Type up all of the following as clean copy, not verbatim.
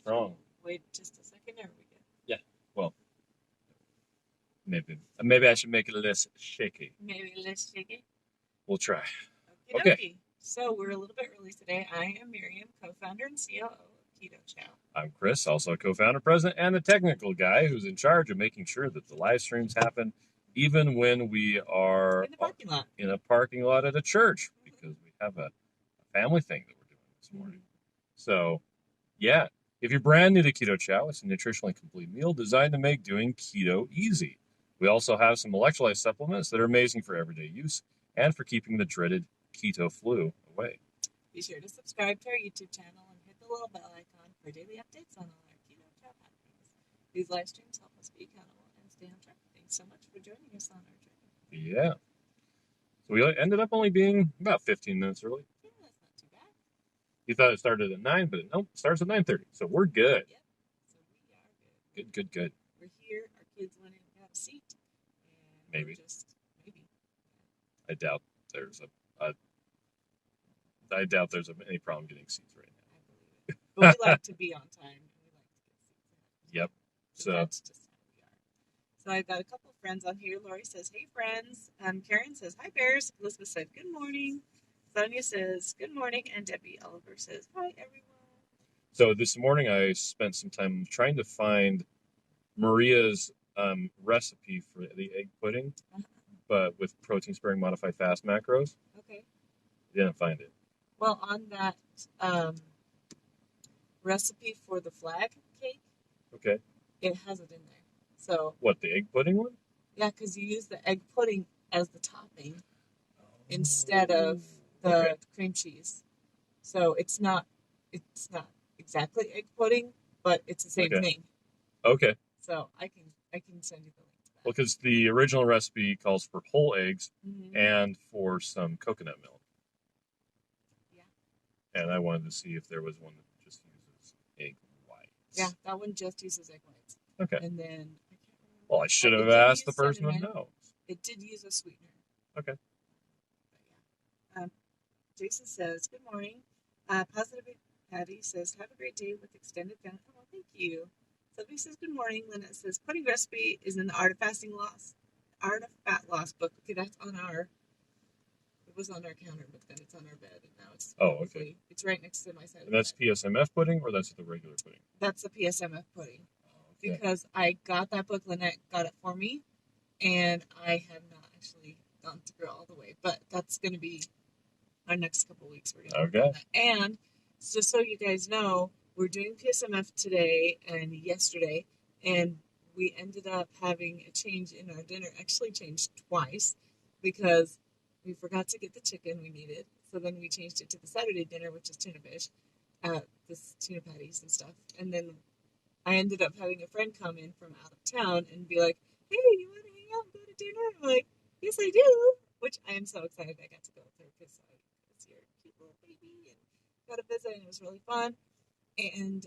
strong. Wait just a second, there we go. Yeah, well, maybe I should make it less shaky. Maybe less shaky. We'll try. Okay. So we're a little bit early today. I am Miriam, co-founder and COO of Keto Chow. I'm Chris, also a co-founder, president, and the technical guy who's in charge of making sure that the live streams happen even when we are in the parking lot. In a parking lot at a church, because we have a family thing that we're doing this morning. So, yeah, if you're brand new to Keto Chow, it's a nutritionally complete meal designed to make doing keto easy. We also have some electrolyte supplements that are amazing for everyday use and for keeping the dreaded keto flu away. Be sure to subscribe to our YouTube channel and hit the little bell icon for daily updates on all our Keto Chow happenings. These live streams help us be accountable and stay on track. Thanks so much for joining us on our journey. Yeah. So we ended up only being about 15 minutes early. Yeah, that's not too bad. You thought it started at 9, but no, it starts at 9:30. So we're good. Yep. So we are good. Good. We're here. Our kids went in and got a seat. And maybe. Maybe. I doubt there's any problem getting seats right now. I believe it. But we like to be on time. And we like to get seats. Yep. So that's just how we are. So I've got a couple of friends on here. Lori says, hey, friends. Karen says, hi, Bears. Elizabeth said, good morning. Sonia says, good morning. And Debbie Oliver says, hi, everyone. So this morning I spent some time trying to find Maria's recipe for the egg pudding, but with protein-sparing modified fast macros. Okay. Didn't find it. Well, on that recipe for the flag cake, okay, it has it in there. So what, the egg pudding one? Yeah, because you use the egg pudding as the topping instead of the cream cheese. So it's not exactly egg pudding, but it's the same thing. Okay. So I can send you the link to that. Well, because the original recipe calls for whole eggs and for some coconut milk. Yeah. And I wanted to see if there was one that just uses egg whites. Yeah, that one just uses egg whites. Okay. And then well, I should have asked the person who knows. It did use a sweetener. Okay. But yeah. Jason says, good morning. Positive Patty says, have a great day with extended family. Oh, thank you. Sylvie says, good morning. Lynette says, pudding recipe is in the Art of Fat Loss book. Okay, that's on it was on our counter, but then it's on our bed, and now it's okay. It's right next to my side. And that's PSMF pudding, or that's the regular pudding? That's the PSMF pudding. Okay. Because I got that book, Lynette got it for me, and I have not actually gone through it all the way. But that's going to be our next couple of weeks. We're going to work on that. And just so you guys know, we're doing PSMF today and yesterday, and we ended up having a change in our dinner. Actually changed twice because we forgot to get the chicken we needed. So then we changed it to the Saturday dinner, which is tuna fish, this tuna patties and stuff. And then I ended up having a friend come in from out of town and be like, hey, you want to hang out and go to dinner? I'm like, yes, I do. Which I am so excited I got to go with her because you're a cute little baby and got to visit, and it was really fun. And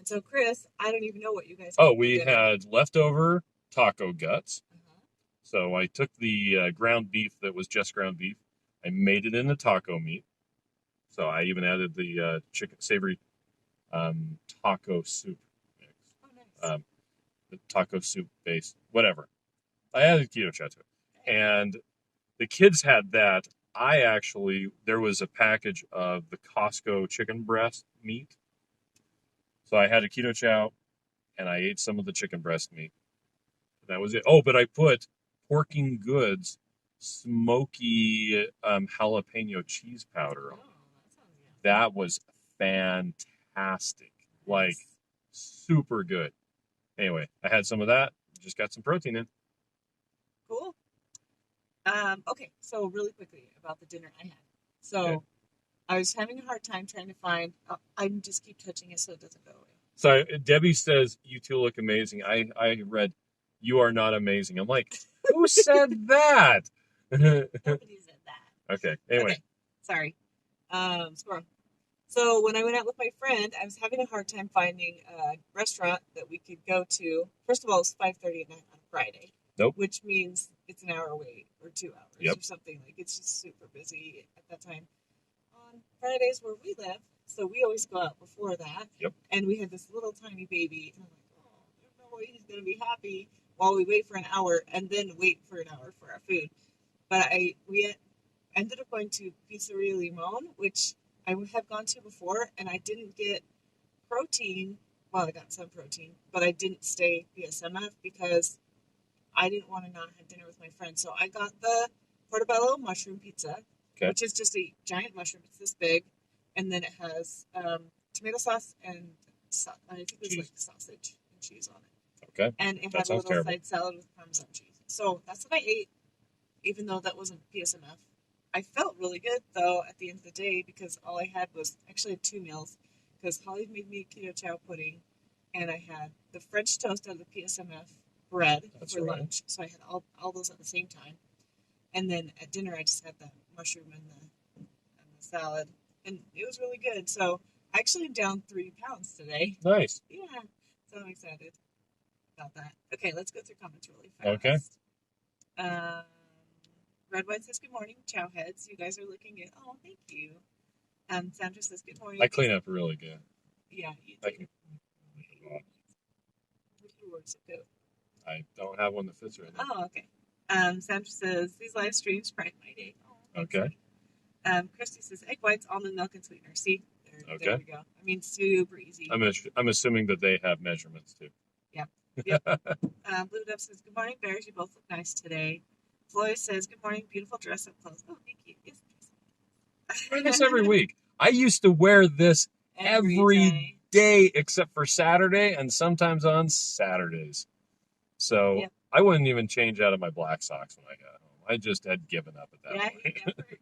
so, Chris, I don't even know what you guys had. Oh, we had leftover taco guts. So I took the ground beef that was just ground beef. I made it into taco meat. So I even added the chicken savory taco soup mix. Oh, nice. The taco soup base, whatever. I added Keto Chow to it. And the kids had that. There was a package of the Costco chicken breast meat. So I had a Keto Chow, and I ate some of the chicken breast meat. That was it. Oh, but I put Porking Goods smoky jalapeno cheese powder on. That was fantastic. Nice. Like, super good. Anyway, I had some of that. Just got some protein in. Cool. Okay, so really quickly about the dinner I had. So I was having a hard time trying to find. I just keep touching it so it doesn't go away. So Debbie says, you two look amazing. I read, you are not amazing. I'm like, who said that? Nobody said that. Okay, anyway. Okay, sorry. Squirrel. So when I went out with my friend, I was having a hard time finding a restaurant that we could go to. First of all, it's 5:30 at night on Friday. Nope. Which means it's an hour away or 2 hours or something. Like, it's just super busy at that time. On Fridays where we live, so we always go out before that. Yep. and we had this little tiny baby. And I'm like, oh, there's no way he's going to be happy while we wait for an hour and then wait for an hour for our food. But we ended up going to Pizzeria Limon, which I have gone to before, and I didn't get protein. Well, I got some protein, but I didn't stay BSMF because I didn't want to not have dinner with my friends. So I got the portobello mushroom pizza, which is just a giant mushroom. It's this big, and then it has tomato sauce and I think it was like sausage and cheese on it. Okay. And it had a little side salad with Parmesan cheese. So that's what I ate, even though that wasn't PSMF. I felt really good, though, at the end of the day, because all I had was actually 2 meals, because Holly made me Keto Chow pudding, and I had the French toast out of the PSMF bread for lunch, so I had all those at the same time. And then at dinner, I just had the mushroom and the salad, and it was really good. So I actually am down 3 pounds today. Nice. Yeah, so I'm excited about that. Okay, let's go through comments really fast. Okay. Red White says, good morning, Chow heads. You guys are looking good. Oh, thank you. Sandra says, good morning. I clean up really good. Yeah, you do. I don't have one that fits right now. Oh, okay. Sandra says, these live streams brighten my day. Oh, okay. Christy says, egg whites, almond milk, and sweetener. See? There we go. I mean, super easy. I'm assuming that they have measurements, too. Yep. Blue Dove says, good morning, bears. You both look nice today. Floyd says, good morning, beautiful dress-up clothes. Oh, thank you. Yes, I wear this every week. I used to wear this every day except for Saturday and sometimes on Saturdays. So I wouldn't even change out of my black socks when I got home. I just had given up at that point. Yeah, you never even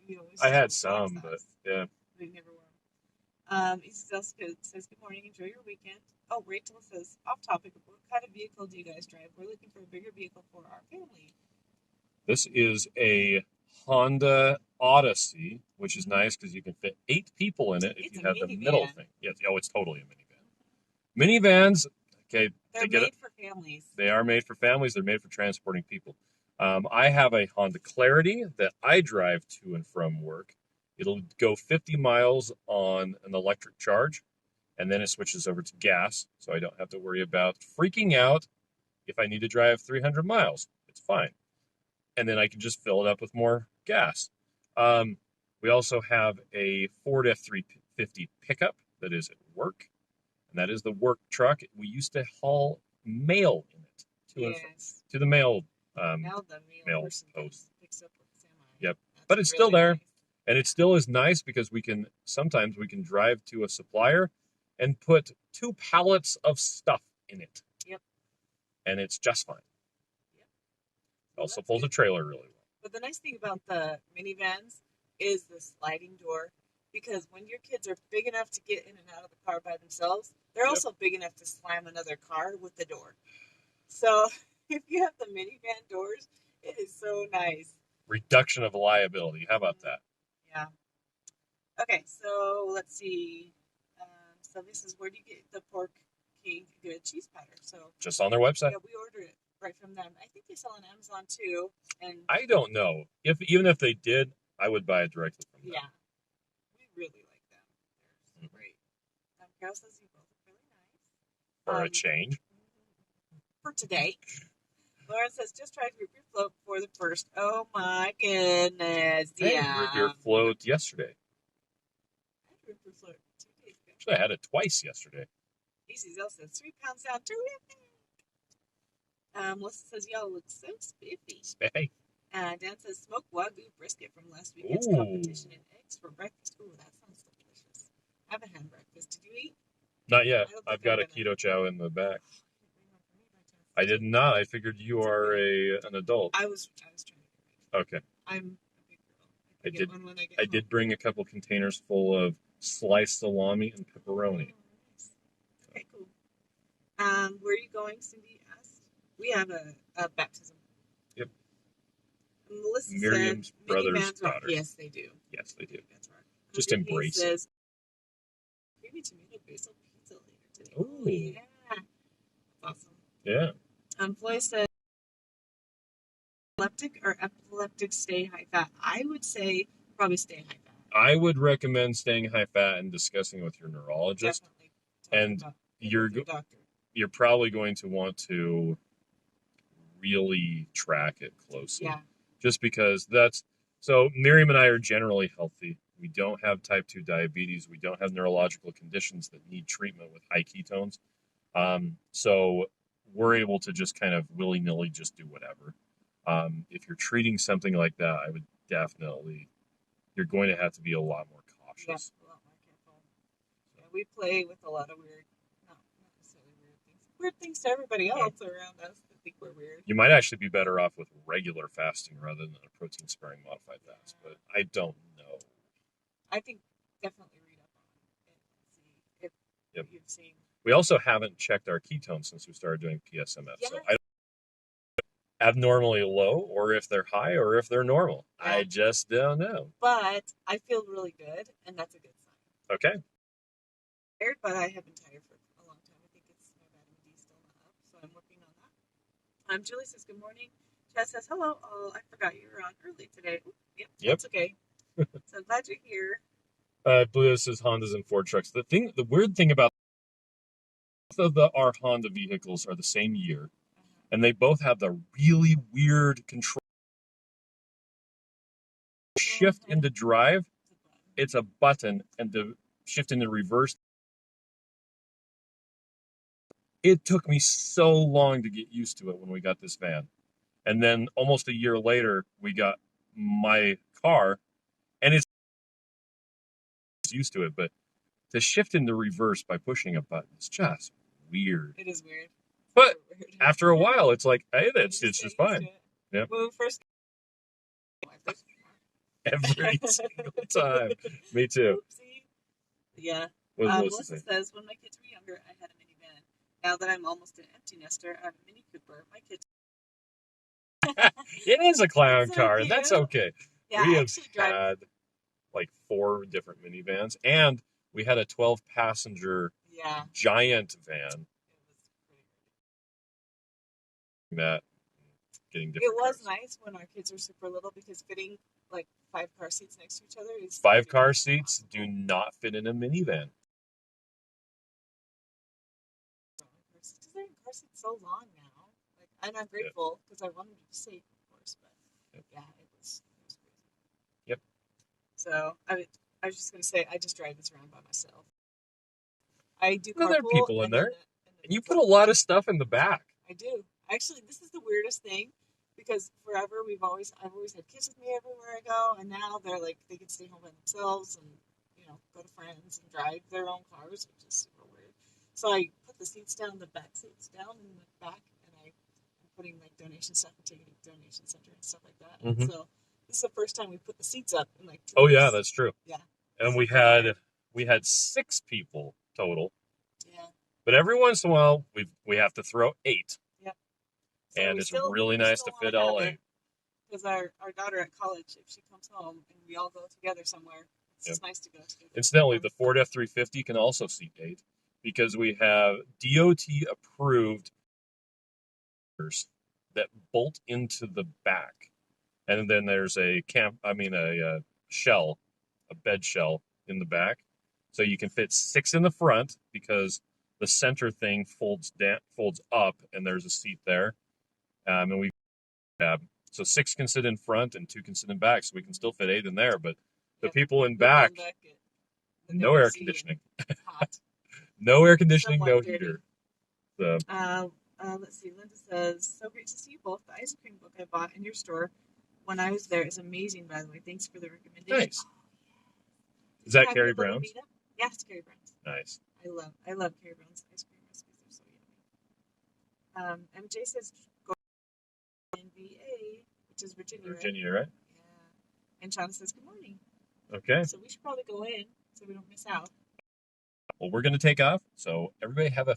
had white socks. I had some, but yeah. We never wore them. Isabel says, good morning, enjoy your weekend. Oh, Rachel says, off topic, what kind of vehicle do you guys drive? We're looking for a bigger vehicle for our family. This is a Honda Odyssey, which is nice because you can fit 8 people in it if you have the middle thing. Yes, it's totally a minivan. Minivans, okay. They're made for families. They are made for families. They're made for transporting people. I have a Honda Clarity that I drive to and from work. It'll go 50 miles on an electric charge, and then it switches over to gas, so I don't have to worry about freaking out if I need to drive 300 miles. It's fine. And then I can just fill it up with more gas. We also have a Ford F-350 pickup that is at work, and that is the work truck. We used to haul mail in it to the mail post. Yep, but it's still there, and it still is nice because sometimes we can drive to a supplier and put 2 pallets of stuff in it. Yep. And it's just fine. Also pulls a trailer really well. But the nice thing about the minivans is the sliding door, because when your kids are big enough to get in and out of the car by themselves, they're also big enough to slam another car with the door. So if you have the minivan doors, it is so nice. Reduction of liability. How about that? Yeah. Okay, so let's see. So this is, where do you get the Pork King good cheese powder? So just on their website. Yeah, we ordered it right from them. I think they sell on Amazon too. And I don't know. Even if they did, I would buy it directly from them. Yeah. We really like them. They're so great. Carol says you both look really nice. For a change. For today. Lauren says, just tried root beer float for the first. Oh my goodness. Hey, root beer float yesterday. I had root beer float 2 days ago. Actually, I had it twice yesterday. ECZL says 3 pounds down. Terrific. Melissa says, y'all look so spiffy. Spiffy. Dan says, smoked Wagyu brisket from last weekend's competition and eggs for breakfast. Ooh, that sounds delicious. I haven't had breakfast. Did you eat? Not yet. I've got a Keto Chow in the back. I did not. I figured you are an adult. I was trying to get ready. Okay. I'm a big girl. I did bring a couple containers full of sliced salami and pepperoni. Oh, nice. Okay, cool. Where are you going, Cindy asked? We have a baptism. Yep. Melissa Miriam's said, brother's daughter. Yes, they do. Yes, they do. Just embrace it. Creamy tomato basil pizza later today. Oh, yeah. Awesome. Yeah. Floyd said, epileptic or epileptic stay high fat? I would say probably stay high fat. I would recommend staying high fat and discussing with your neurologist. Definitely. And you're your doctor. You're probably going to want to really track it closely. Yeah. Just because so Miriam and I are generally healthy. We don't have type 2 diabetes. We don't have neurological conditions that need treatment with high ketones. So we're able to just kind of willy-nilly just do whatever. If you're treating something like that, I would definitely, you're going to have to be a lot more cautious. Yeah, a lot more careful. Yeah, we play with a lot of weird, not necessarily weird things. Weird things to everybody else around us that think we're weird. You might actually be better off with regular fasting rather than a protein sparing modified fast, but I don't know. I think definitely read up on it and see if you've seen. We also haven't checked our ketones since we started doing PSMF, Yeah. so I don't know abnormally low or if they're high or if they're normal. Yeah. I just don't know. But I feel really good, and that's a good sign. Okay. But I have been tired for a long time. I think it's my vitamin D still not up, so I'm working on that. Julie says good morning. Chad says hello. Oh, I forgot you were on early today. Yep. That's okay. So glad you're here. Blue says Hondas and Ford trucks. The weird thing about both of our Honda vehicles are the same year, and they both have the really weird control. Shift into drive, it's a button, and to shift into reverse, it took me so long to get used to it when we got this van. And then almost a year later, we got my car, and it's used to it, but to shift into reverse by pushing a button is just weird. It is weird. But after a while, it's like, hey, it's just fine. Yeah. When we first every single time. Me too. Oopsie. Yeah. Melissa says, when my kids were younger, I had a minivan. Now that I'm almost an empty nester, I have a Mini Cooper. My kids. It is a clown car, and that's okay. Yeah, we have had like 4 different minivans, and we had a 12-passenger giant van. That getting different. It was nice when our kids were super little because fitting like 5 car seats next to each other is 5 car seats do not fit in a minivan. Because their car seats so long now. Like, and I'm grateful because I wanted to save, of course, but yeah, it was crazy. Yep. So I was just gonna say I just drive this around by myself. I do. There are people in there, and you put a lot of stuff in the back. I do. Actually, this is the weirdest thing because forever I've always had kids with me everywhere I go, and now they're like they can stay home by themselves and go to friends and drive their own cars, which is super weird. So I put the seats down, the back seats down in the back, and I'm putting like donation stuff and taking it to the donation center and stuff like that. Mm-hmm. And so this is the first time we put the seats up in like 2 weeks. Yeah, that's true. Yeah. And we had 6 people total. Yeah. But every once in a while we have to throw 8. Yep. So and it's really nice to fit all 8. Because our daughter at college, if she comes home and we all go together somewhere, it's just nice to go together. Incidentally, the Ford F-350 can also seat 8 because we have DOT approved that bolt into the back, and then there's a shell, a bed shell in the back, so you can fit 6 in the front because the center thing folds up, and there's a seat there, and we have so 6 can sit in front and 2 can sit in back, so we can still fit 8 in there. But the people in back, no air conditioning, no air conditioning, no heater. So. Let's see. Linda says, so great to see you both. The ice cream book I bought in your store when I was there is amazing, by the way. Thanks for the recommendation. Nice. Is that Carrie Brown's? Yeah, it's Carrie Brown's. Nice. I love Carrie Brown's ice cream recipes. They're so yummy. MJ says, go to NVA, which is Virginia, right? Yeah. And Sean says, good morning. Okay. So we should probably go in so we don't miss out. Well, we're going to take off. So everybody have a